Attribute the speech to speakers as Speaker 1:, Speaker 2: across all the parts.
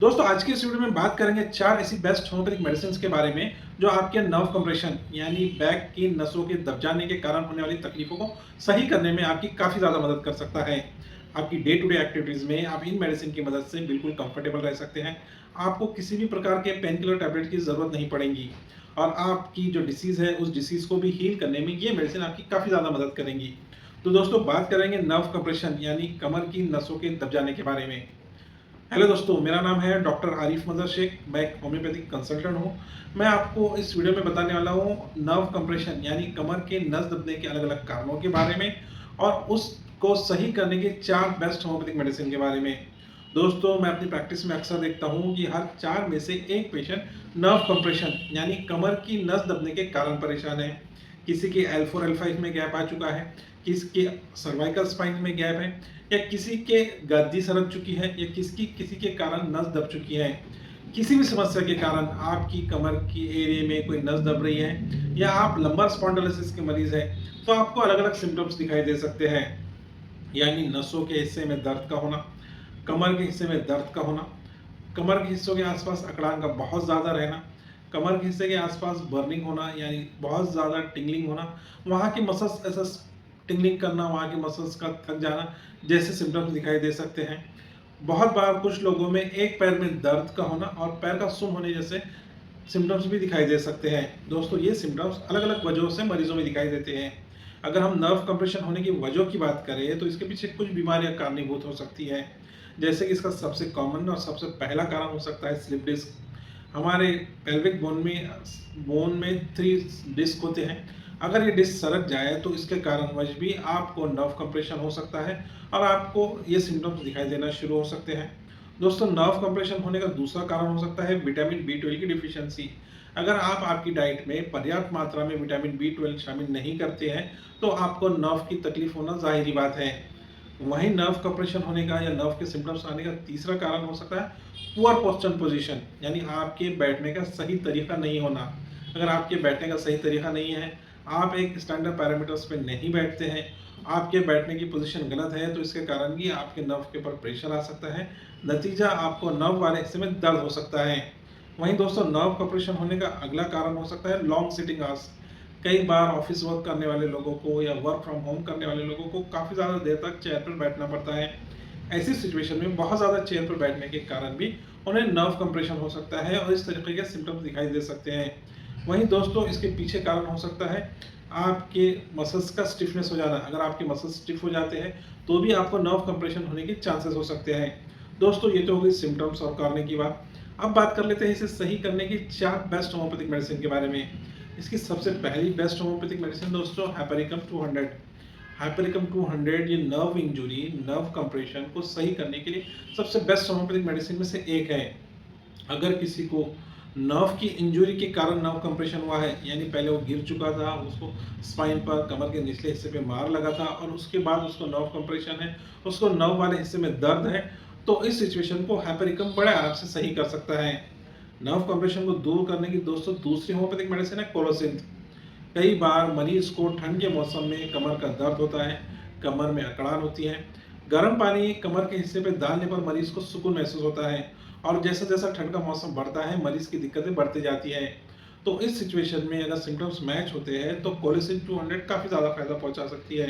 Speaker 1: दोस्तों आज की इस वीडियो में बात करेंगे 4 ऐसी बेस्ट होम्योपैथिक मेडिसिन के बारे में जो आपके नर्व कंप्रेशन यानी बैक की नसों के दब जाने के कारण होने वाली तकलीफों को सही करने में आपकी काफ़ी ज़्यादा मदद कर सकता है। आपकी डे टू डे एक्टिविटीज़ में आप इन मेडिसिन की मदद से बिल्कुल कंफर्टेबल रह सकते हैं। आपको किसी भी प्रकार के पेन किलर टैबलेट की ज़रूरत नहीं पड़ेगी और आपकी जो डिसीज़ है उस डिसीज़ को भी हील करने में ये मेडिसिन आपकी काफ़ी ज़्यादा मदद करेंगी। तो दोस्तों बात करेंगे नर्व कंप्रेशन यानी कमर की नसों के दब जाने के बारे में। हेलो दोस्तों, मेरा नाम है डॉक्टर आरिफ मजहर शेख। मैं एक होम्योपैथिक कंसल्टेंट हूँ। मैं आपको इस वीडियो में बताने वाला हूँ नर्व कंप्रेशन यानी कमर के नस दबने के अलग अलग कारणों के बारे में और उसको सही करने के 4 बेस्ट होम्योपैथिक मेडिसिन के बारे में। दोस्तों मैं अपनी प्रैक्टिस में अक्सर देखता हूँ कि हर 4 में से एक पेशेंट नर्व कंप्रेशन यानी कमर की नस दबने के कारण परेशान है। किसी के L4 L5 में गैप आ चुका है, किसी के सर्वाइकल स्पाइन में गैप है, या किसी के गद्दी सरक चुकी है, या किसी के कारण नस दब चुकी है। किसी भी समस्या के कारण आपकी कमर की एरिया में कोई नस दब रही है या आप लंबर स्पॉन्डिलोसिस के मरीज हैं, तो आपको अलग अलग सिम्टम्स दिखाई दे सकते हैं। यानी नसों के हिस्से में दर्द का होना, कमर के हिस्से में दर्द का होना, कमर के हिस्सों के आसपास अकड़ान का बहुत ज़्यादा रहना, कमर के हिस्से के आसपास बर्निंग होना यानी बहुत ज़्यादा टिंगलिंग होना, वहाँ की मसल्स ऐसा टिंगलिंग करना, वहाँ के मसल्स का थक जाना जैसे सिम्टम्स दिखाई दे सकते हैं। बहुत बार कुछ लोगों में एक पैर में दर्द का होना और पैर का सुन्न होने जैसे सिम्टम्स भी दिखाई दे सकते हैं। दोस्तों ये सिम्टम्स अलग अलग वजहों से मरीजों में दिखाई देते हैं। अगर हम नर्व कंप्रेशन होने की वजह की बात करें तो इसके पीछे कुछ बीमारियां कारणीभूत हो सकती हैं। जैसे कि इसका सबसे कॉमन और सबसे पहला कारण हो सकता है स्लिप डिस्क। हमारे पेल्विक बोन में 3 डिस्क होते हैं। अगर ये डिस्क सरक जाए तो इसके कारणवश भी आपको नर्व कंप्रेशन हो सकता है और आपको ये सिम्टम्स दिखाई देना शुरू हो सकते हैं। दोस्तों नर्व कंप्रेशन होने का दूसरा कारण हो सकता है विटामिन B12 की डिफिशियंसी। अगर आप आपकी डाइट में पर्याप्त मात्रा में विटामिन B12 शामिल नहीं करते हैं तो आपको नर्व की तकलीफ होना जाहिर बात है। वहीं नर्व कंप्रेशन होने का या नर्व के सिम्टम्स आने का तीसरा कारण हो सकता है पुअर पोस्चर पोजीशन यानी आपके बैठने का सही तरीका नहीं होना। अगर आपके बैठने का सही तरीका नहीं है, आप एक स्टैंडर्ड पैरामीटर्स पे नहीं बैठते हैं, आपके बैठने की पोजीशन गलत है, तो इसके कारण भी आपके नर्व के ऊपर प्रेशर आ सकता है। नतीजा आपको नर्व वाले हिस्से में दर्द हो सकता है। वहीं दोस्तों नर्व कंप्रेशन होने का अगला कारण हो सकता है लॉन्ग सिटिंग आवर्स। कई बार ऑफिस वर्क करने वाले लोगों को या वर्क फ्रॉम होम करने वाले लोगों को काफ़ी ज़्यादा देर तक चेयर पर बैठना पड़ता है। ऐसी सिचुएशन में बहुत ज़्यादा चेयर पर बैठने के कारण भी उन्हें नर्व कंप्रेशन हो सकता है और इस तरीके के सिम्टम्स दिखाई दे सकते हैं। वहीं दोस्तों इसके पीछे कारण हो सकता है आपके मसल्स का स्टिफनेस हो जाना। अगर आपके मसल्स स्टिफ हो जाते हैं तो भी आपको नर्व कंप्रेशन होने के चांसेस हो सकते हैं। दोस्तों ये तो हो गई सिम्टम्स और कारण की बात। अब बात कर लेते हैं इसे सही करने की 4 बेस्ट होम्योपैथिक मेडिसिन के बारे में। इसकी सबसे पहली बेस्ट होम्योपैथिक मेडिसिन दोस्तों हाइपरिकम 200। हाइपरिकम 200 ये नर्व इंजरी, नर्व कंप्रेशन को सही करने के लिए सबसे बेस्ट होम्योपैथिक मेडिसिन में से एक है। अगर किसी को नर्व की इंजरी के कारण नर्व कंप्रेशन हुआ है, यानी पहले वो गिर चुका था, उसको स्पाइन पर कमर के निचले हिस्से पे मार लगा था और उसके बाद उसको नर्व कंप्रेशन है, उसको नर्व वाले हिस्से में दर्द है, तो इस सिचुएशन को हाइपरिकम बड़े आराम से सही कर सकता है। नर्व कंप्रेशन को दूर करने की दोस्तों दूसरी होम्योपैथिक मेडिसिन है कोलोसिंथ। कई बार मरीज को ठंड के मौसम में कमर का दर्द होता है, कमर में अकड़ान होती है। गर्म पानी कमर के हिस्से पे डालने पर मरीज को सुकून महसूस होता है और जैसा जैसा ठंड का मौसम बढ़ता है मरीज की दिक्कतें बढ़ती जाती हैं। तो इस सिचुएशन में अगर सिम्टम्स मैच होते हैं तो कोलिसिन 200 काफ़ी ज़्यादा फायदा पहुंचा सकती है।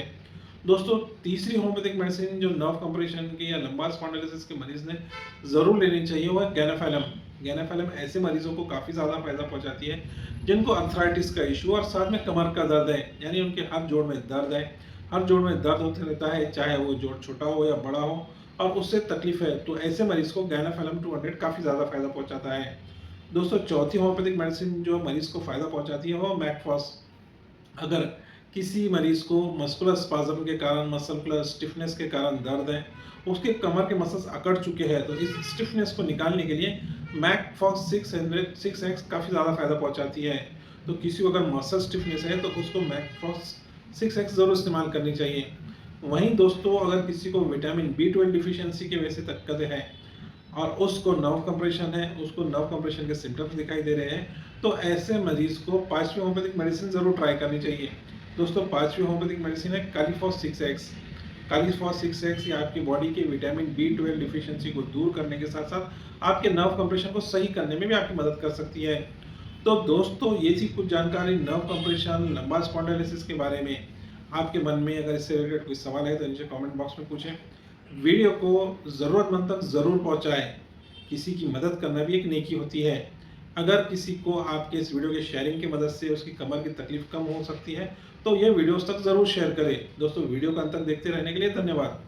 Speaker 1: दोस्तों तीसरी होम्योपैथिक मेडिसिन जो नर्व कंप्रेशन के या लंबार स्पॉन्डिलोसिस के मरीज ने ज़रूर लेनी चाहिए वो है गैनाफैलम। गैनाफैलम ऐसे मरीजों को काफ़ी ज़्यादा फायदा पहुंचाती है जिनको अर्थराइटिस का इशू और साथ में कमर का दर्द है, यानी उनके हर जोड़ में दर्द है। हर जोड़ में दर्द होते रहता है, चाहे वो जोड़ छोटा हो या बड़ा हो, और उससे तकलीफ है, तो ऐसे मरीज को गैनाफैलम 200 काफ़ी ज़्यादा फायदा पहुंचाता है। दोस्तों चौथी होम्योपैथिक मेडिसिन जो मरीज को फायदा पहुंचाती है वो मैकफॉस। अगर किसी मरीज को मस्कुलर स्पाज्म के कारण, मस्कुलर स्टिफनेस के कारण दर्द है, उसके कमर के मसल्स अकड़ चुके हैं, तो इस स्टिफनेस को निकालने के लिए मैकफॉक्स 6x काफ़ी ज़्यादा फायदा पहुंचाती है। तो किसी को अगर मसल स्टिफनेस है तो उसको मैकफॉक्स 6x ज़रूर इस्तेमाल करनी चाहिए। वहीं दोस्तों अगर किसी को विटामिन B12 डिफिशियंसी की वजह से दिक्कतें हैं और उसको नर्व कंप्रेशन है, उसको नर्व कंप्रेशन के सिम्टम्स दिखाई दे रहे हैं, तो ऐसे मरीज को पांचवी होम्योपैथिक मेडिसिन जरूर ट्राई करनी चाहिए। दोस्तों पांचवी होम्योपैथिक मेडिसिन है कैलिफॉस 6x। कालीफॉस 6X या आपकी बॉडी के विटामिन B12 डिफिशियंसी को दूर करने के साथ साथ आपके नर्व कंप्रेशन को सही करने में भी आपकी मदद कर सकती है। तो दोस्तों, ये थी कुछ जानकारी नर्व कंप्रेशन, लंबा स्पॉन्डिलोलिसिस के बारे में। आपके मन में अगर इससे रिलेटेड कोई सवाल है तो नीचे कमेंट बॉक्स में पूछें। वीडियो को ज़रूरतमंद तक ज़रूर पहुंचाएं। किसी की मदद करना भी एक नेकी होती है। अगर किसी को आपके इस वीडियो के शेयरिंग की मदद से उसकी कमर की तकलीफ कम हो सकती है तो ये वीडियोस तक ज़रूर शेयर करें। दोस्तों, वीडियो का अंत तक देखते रहने के लिए धन्यवाद।